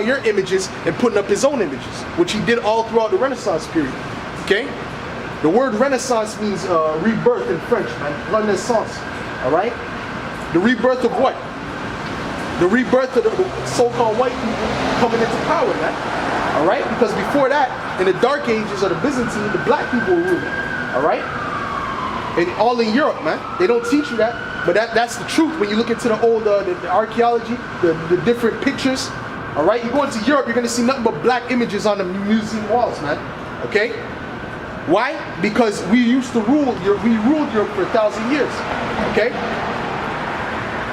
your images and putting up his own images, which he did all throughout the Renaissance period. Okay? The word Renaissance means rebirth in French, man. Renaissance. Alright? The rebirth of what? The rebirth of the so-called white people coming into power, man. Alright? Because before that, in the dark ages of the Byzantine, the black people were ruling. Alright? And all in Europe, man. They don't teach you that. But that's the truth when you look into the old the archaeology, the different pictures. Alright? You go into Europe, you're going to see nothing but black images on the museum walls, man. Okay? Why? Because we used to rule Europe. We ruled Europe for 1,000 years. Okay?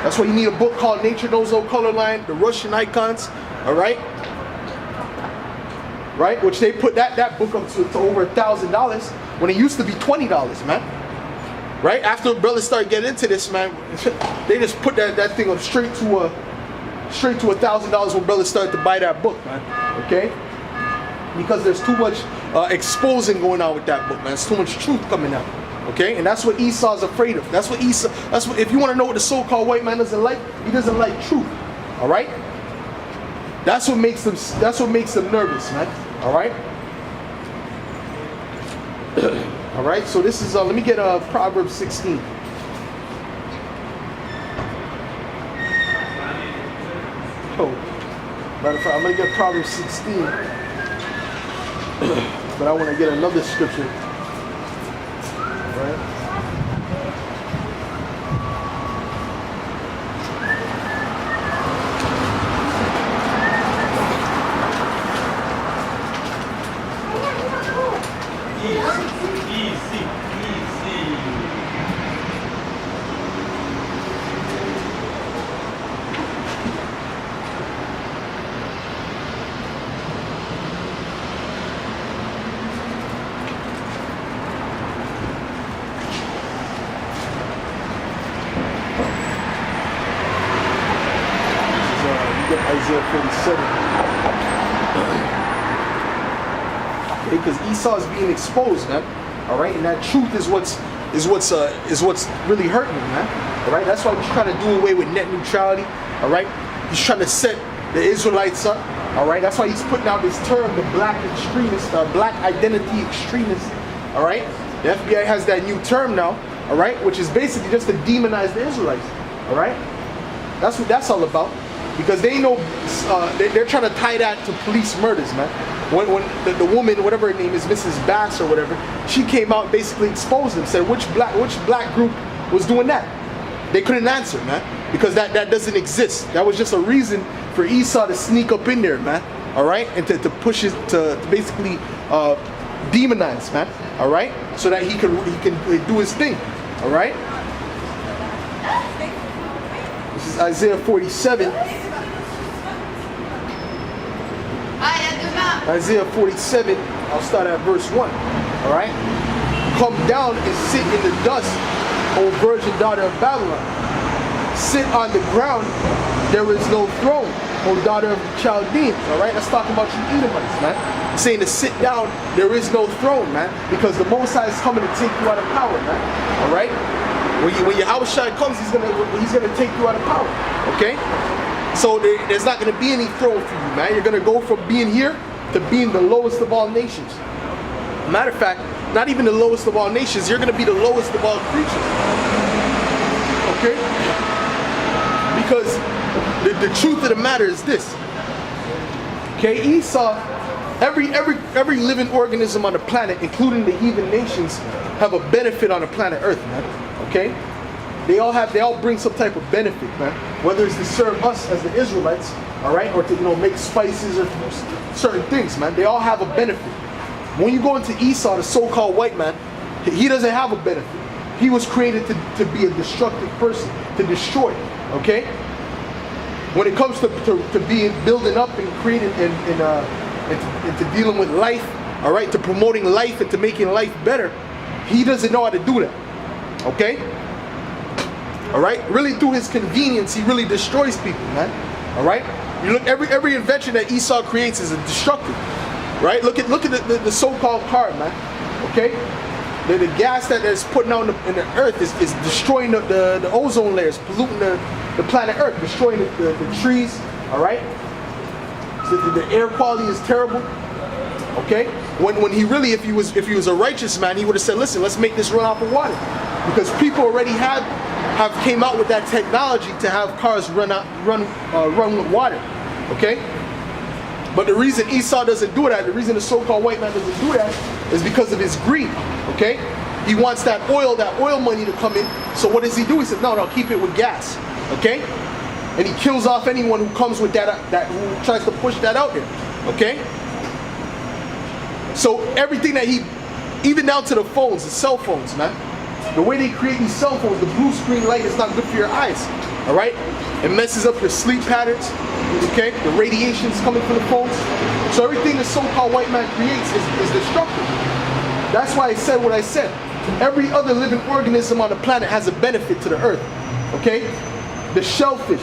That's why you need a book called Nature Knows No Color Line, the Russian icons. Alright? Right? Which they put that book up to over $1,000 when it used to be $20, man. Right? After brothers started getting into this, man, they just put that thing up straight to $1,000 when brothers started to buy that book, man. Okay? Because there's too much exposing going on with that book, man. There's too much truth coming out. Okay? And that's what Esau's afraid of. That's what if you want to know what the so-called white man doesn't like, he doesn't like truth. Alright? That's what makes them nervous, man. Alright? Alright, so this is let me get Proverbs 16. Oh, matter of fact, I'm gonna get Proverbs 16. But I want to get another scripture. Right? Isaiah 47. Okay, because Esau is being exposed, man. All right, and that truth is what's really hurting him, man. All right, that's why he's trying to do away with net neutrality. All right, he's trying to set the Israelites up. All right, that's why he's putting out this term, the black extremist, black identity extremist. All right, the FBI has that new term now. All right, which is basically just to demonize the Israelites. All right, that's what that's all about. Because they know they're trying to tie that to police murders, man. When the woman, whatever her name is, Mrs. Bass or whatever, she came out and basically exposed them, said which black group was doing that. They couldn't answer, man, because that doesn't exist. That was just a reason for Esau to sneak up in there, man. All right, and to push it to basically demonize, man. All right, so that he can do his thing. All right. This is Isaiah 47. Isaiah 47, I'll start at verse 1. Alright? Come down and sit in the dust, O virgin daughter of Babylon. Sit on the ground, there is no throne, O daughter of the Chaldeans. Alright? That's talking about you Edomites, man. It's saying to sit down, there is no throne, man. Because the Most High is coming to take you out of power, man. Alright? When Yahushua comes, he's gonna take you out of power. Okay? So there's not gonna be any throne for you, man. You're gonna go from being here to being the lowest of all nations. Matter of fact, not even the lowest of all nations, you're gonna be the lowest of all creatures. Okay? Because the truth of the matter is this. Okay, Esau, every living organism on the planet, including the heathen nations, have a benefit on the planet Earth, man. Okay? They all bring some type of benefit, man. Whether it's to serve us as the Israelites, all right, or to make spices or certain things, man. They all have a benefit. When you go into Esau, the so-called white man, he doesn't have a benefit. He was created to be a destructive person, to destroy. Okay. When it comes to building up and creating and to dealing with life, all right, to promoting life and to making life better, he doesn't know how to do that. Okay. All right, really through his convenience, he really destroys people, man. All right, you look every invention that Esau creates is a destructive, right? Look at the so-called car, man. Okay, the gas that's putting out in the earth is destroying the ozone layers, polluting the planet Earth, destroying the trees. All right, The air quality is terrible. Okay? When he really, if he was a righteous man, he would have said, listen, let's make this run off of water. Because people already have came out with that technology to have cars run with water. Okay? But the reason Esau doesn't do that, the reason the so-called white man doesn't do that, is because of his greed. Okay? He wants that oil money to come in. So what does he do? He says, no, keep it with gas. Okay? And he kills off anyone who comes with that who tries to push that out there. Okay? So everything that even down to the phones, the cell phones, man. The way they create these cell phones, the blue screen light is not good for your eyes. All right? It messes up your sleep patterns. Okay? The radiation's coming from the phones. So everything the so-called white man creates is destructive. That's why I said what I said. Every other living organism on the planet has a benefit to the earth. Okay? The shellfish,